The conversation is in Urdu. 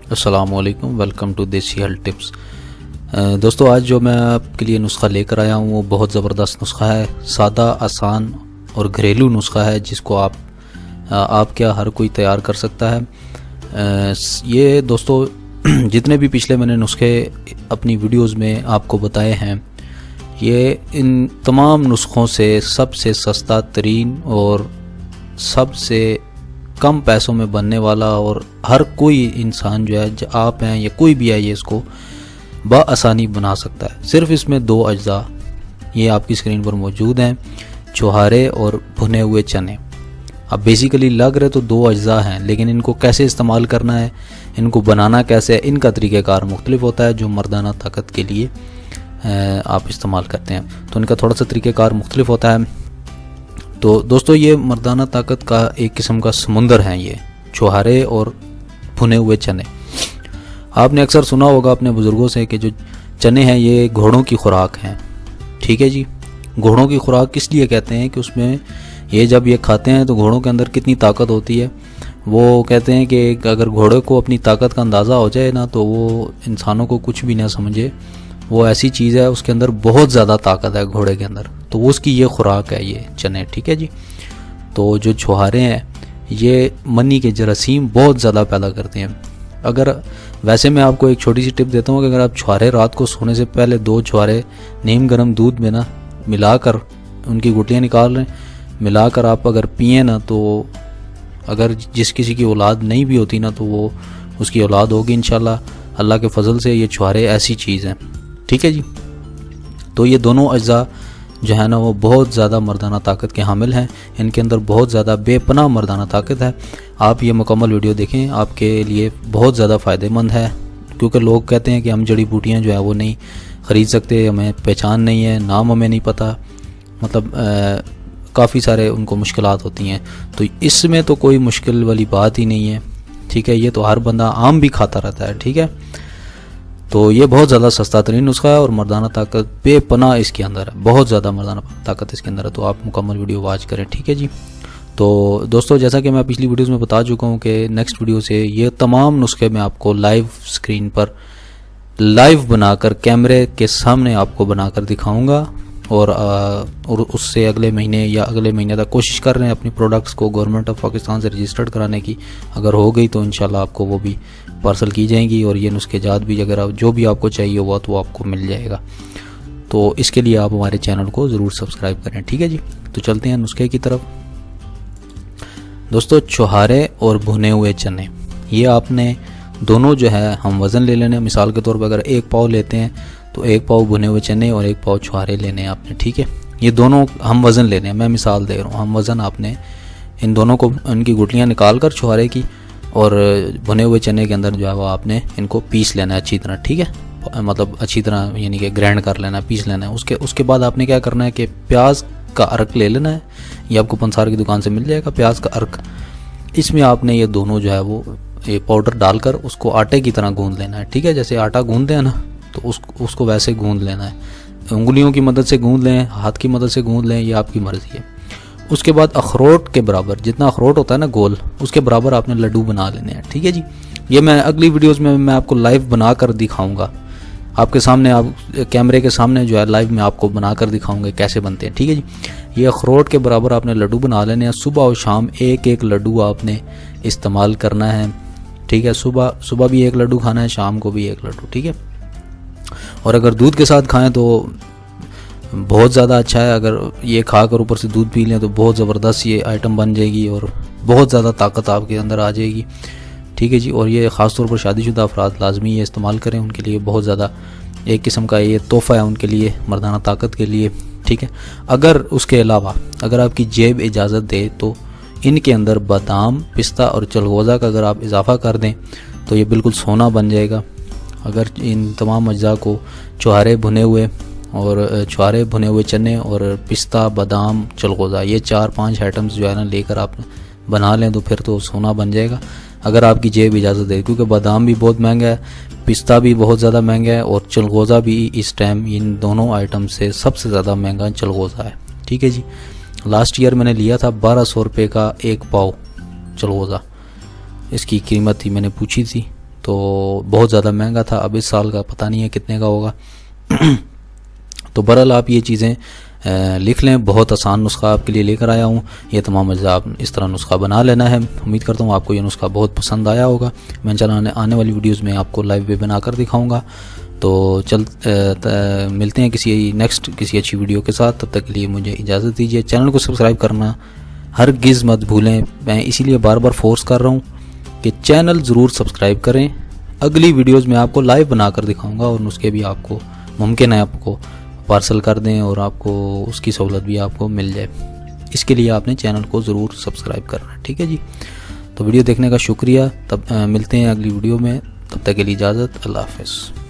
السلام علیکم، ویلکم ٹو دیسی ہیلتھ ٹپس۔ دوستو، آج جو میں آپ کے لیے نسخہ لے کر آیا ہوں وہ بہت زبردست نسخہ ہے، سادہ، آسان اور گھریلو نسخہ ہے جس کو آپ کیا ہر کوئی تیار کر سکتا ہے۔ یہ دوستو جتنے بھی پچھلے میں نے نسخے اپنی ویڈیوز میں آپ کو بتائے ہیں، یہ ان تمام نسخوں سے سب سے سستا ترین اور سب سے کم پیسوں میں بننے والا، اور ہر کوئی انسان جو ہے، آپ ہیں یا کوئی بھی ہے، یہ اس کو بآسانی بنا سکتا ہے۔ صرف اس میں 2 اجزاء یہ آپ کی اسکرین پر موجود ہیں، چھوہارے اور بھنے ہوئے چنے۔ اب بیسیکلی لگ رہے تو 2 اجزاء ہیں، لیکن ان کو کیسے استعمال کرنا ہے، ان کو بنانا کیسے ہے، ان کا طریقہ کار مختلف ہوتا ہے جو مردانہ طاقت کے لیے آپ استعمال کرتے ہیں، تو ان کا تھوڑا سا طریقہ کار مختلف ہوتا ہے۔ تو دوستو، یہ مردانہ طاقت کا ایک قسم کا سمندر ہے، یہ چھوہارے اور بھنے ہوئے چنے۔ آپ نے اکثر سنا ہوگا اپنے بزرگوں سے کہ جو چنے ہیں یہ گھوڑوں کی خوراک ہیں، ٹھیک ہے جی۔ گھوڑوں کی خوراک کس لیے کہتے ہیں کہ اس میں یہ جب یہ کھاتے ہیں تو گھوڑوں کے اندر کتنی طاقت ہوتی ہے۔ وہ کہتے ہیں کہ اگر گھوڑے کو اپنی طاقت کا اندازہ ہو جائے نا تو وہ انسانوں کو کچھ بھی نہ سمجھے، وہ ایسی چیز ہے، اس کے اندر بہت زیادہ طاقت ہے گھوڑے کے اندر، تو وہ اس کی یہ خوراک ہے، یہ چنے، ٹھیک ہے جی۔ تو جو چھوہارے ہیں یہ منی کے جراثیم بہت زیادہ پیدا کرتے ہیں۔ اگر ویسے میں آپ کو ایک چھوٹی سی ٹپ دیتا ہوں کہ اگر آپ چھوہارے رات کو سونے سے پہلے 2 چھوہارے نیم گرم دودھ میں نا ملا کر، ان کی گٹلیاں نکال رہے ہیں، ملا کر آپ اگر پئیں نا، تو اگر جس کسی کی اولاد نہیں بھی ہوتی نا تو وہ اس کی اولاد ہوگی انشاءاللہ، اللہ کے فضل سے۔ یہ چھوہارے ایسی چیز ہیں، ٹھیک ہے جی۔ تو یہ دونوں اجزاء جو ہے نا وہ بہت زیادہ مردانہ طاقت کے حامل ہیں، ان کے اندر بہت زیادہ بے پناہ مردانہ طاقت ہے۔ آپ یہ مکمل ویڈیو دیکھیں، آپ کے لیے بہت زیادہ فائدہ مند ہے، کیونکہ لوگ کہتے ہیں کہ ہم جڑی بوٹیاں جو ہے وہ نہیں خرید سکتے، ہمیں پہچان نہیں ہے، نام ہمیں نہیں پتہ، مطلب کافی سارے ان کو مشکلات ہوتی ہیں۔ تو اس میں تو کوئی مشکل والی بات ہی نہیں ہے، ٹھیک ہے، یہ تو ہر بندہ عام بھی کھاتا رہتا ہے، ٹھیک ہے۔ تو یہ بہت زیادہ سستا ترین نسخہ ہے اور مردانہ طاقت بے پناہ اس کے اندر ہے، بہت زیادہ مردانہ طاقت اس کے اندر ہے، تو آپ مکمل ویڈیو واچ کریں، ٹھیک ہے جی۔ تو دوستو، جیسا کہ میں پچھلی ویڈیوز میں بتا چکا ہوں کہ نیکسٹ ویڈیو سے یہ تمام نسخے میں آپ کو لائیو سکرین پر لائیو بنا کر کیمرے کے سامنے آپ کو بنا کر دکھاؤں گا، اور اس سے اگلے مہینے یا اگلے مہینے تک کوشش کر رہے ہیں اپنی پروڈکٹس کو گورنمنٹ آف پاکستان سے رجسٹرڈ کرانے کی۔ اگر ہو گئی تو انشاءاللہ آپ کو وہ بھی پارسل کی جائیں گی، اور یہ نسخے جات بھی اگر جو بھی آپ کو چاہیے ہوا تو وہ آپ کو مل جائے گا۔ تو اس کے لیے آپ ہمارے چینل کو ضرور سبسکرائب کریں، ٹھیک ہے جی۔ تو چلتے ہیں نسخے کی طرف۔ دوستو، چھوہارے اور بھنے ہوئے چنے، یہ آپ نے دونوں جو ہے ہم وزن لے لینے۔ مثال کے طور پر اگر 1 پاؤ لیتے ہیں تو 1 پاؤ بھنے ہوئے چنے اور 1 پاؤ چھوہارے لینے ہیں آپ نے، ٹھیک ہے۔ یہ دونوں ہم وزن لینے ہیں، میں مثال دے رہا ہوں، ہم وزن آپ نے ان دونوں کو، ان کی گٹلیاں نکال کر چھوہارے کی اور بھنے ہوئے چنے کے اندر جو ہے وہ آپ نے ان کو پیس لینا ہے اچھی طرح، ٹھیک ہے، مطلب اچھی طرح یعنی کہ گرائنڈ کر لینا ہے، پیس لینا ہے۔ اس کے بعد آپ نے کیا کرنا ہے کہ پیاز کا ارک لے لینا ہے، یہ آپ کو پنسار کی دکان سے مل جائے گا، پیاز کا ارک۔ اس میں آپ نے یہ دونوں جو ہے وہ یہ پاؤڈر ڈال کر اس کو آٹے کی طرح گوندھ لینا ہے، ٹھیک ہے، جیسے آٹا گوندھتے ہیں نا تو اس کو ویسے گوندھ لینا ہے۔ انگلیوں کی مدد سے گوندھ لیں، ہاتھ کی مدد سے گوندھ لیں، یہ آپ کی مرضی ہے۔ اس کے بعد اخروٹ کے برابر، جتنا اخروٹ ہوتا ہے نا گول، اس کے برابر آپ نے لڈو بنا لینے ہیں، ٹھیک ہے جی۔ یہ میں اگلی ویڈیوز میں آپ کو لائیو بنا کر دکھاؤں گا، آپ کے سامنے، آپ کیمرے کے سامنے جو ہے لائیو میں آپ کو بنا کر دکھاؤں گا کیسے بنتے ہیں، ٹھیک ہے جی۔ یہ اخروٹ کے برابر آپ نے لڈو بنا لینے ہیں۔ صبح اور شام 1 لڈو آپ نے استعمال کرنا ہے، ٹھیک ہے۔ صبح بھی 1 لڈو کھانا ہے، شام کو بھی 1 لڈو، ٹھیک ہے۔ اور اگر دودھ کے ساتھ کھائیں تو بہت زیادہ اچھا ہے، اگر یہ کھا کر اوپر سے دودھ پی لیں تو بہت زبردست یہ آئٹم بن جائے گی اور بہت زیادہ طاقت آپ کے اندر آ جائے گی، ٹھیک ہے جی۔ اور یہ خاص طور پر شادی شدہ افراد لازمی یہ استعمال کریں، ان کے لیے بہت زیادہ ایک قسم کا یہ تحفہ ہے ان کے لیے، مردانہ طاقت کے لیے، ٹھیک ہے۔ اگر اس کے علاوہ اگر آپ کی جیب اجازت دے تو ان کے اندر بادام، پستہ اور چلغوزہ کا اگر آپ اضافہ کر دیں تو یہ بالکل سونا بن جائے گا۔ اگر ان تمام اجزاء کو چھوہارے بھنے ہوئے چنے اور پستہ، بادام، چلغوزہ، یہ 4-5 آئٹمز جو ہے نا لے کر آپ بنا لیں تو پھر تو سونا بن جائے گا، اگر آپ کی جیب اجازت دے، کیونکہ بادام بھی بہت مہنگا ہے، پستہ بھی بہت زیادہ مہنگا ہے، اور چلغوزہ بھی اس ٹائم ان دونوں آئٹم سے سب سے زیادہ مہنگا چلغوزہ ہے، ٹھیک ہے جی۔ لاسٹ ایئر میں نے لیا تھا 1200 روپے کا 1 پاؤ چلغوزہ، اس کی قیمت تھی، میں نے پوچھی تھی تو بہت زیادہ مہنگا تھا. اب اس سال کا پتہ نہیں ہے کتنے کا ہوگا. تو بہرحال آپ یہ چیزیں لکھ لیں. بہت آسان نسخہ آپ کے لیے لے کر آیا ہوں. یہ تمام اجزاء آپ اس طرح نسخہ بنا لینا ہے. امید کرتا ہوں آپ کو یہ نسخہ بہت پسند آیا ہوگا. میں انشاءاللہ آنے والی ویڈیوز میں آپ کو لائیو بھی بنا کر دکھاؤں گا. تو ملتے ہیں کسی اچھی ویڈیو کے ساتھ. تب تک کے لیے مجھے اجازت دیجیے. چینل کو سبسکرائب کرنا ہرگز مت بھولیں. میں اسی لیے بار بار فورس کر رہا ہوں کہ چینل ضرور سبسکرائب کریں. اگلی ویڈیوز میں آپ کو لائیو بنا کر دکھاؤں گا اور نسخے بھی آپ کو ممکن ہے آپ کو پارسل کر دیں اور آپ کو اس کی سہولت بھی آپ کو مل جائے. اس کے لیے آپ نے چینل کو ضرور سبسکرائب کرنا ہے. ٹھیک ہے جی. تو ویڈیو دیکھنے کا شکریہ. تب ملتے ہیں اگلی ویڈیو میں. تب تک کے لیے اجازت. اللہ حافظ.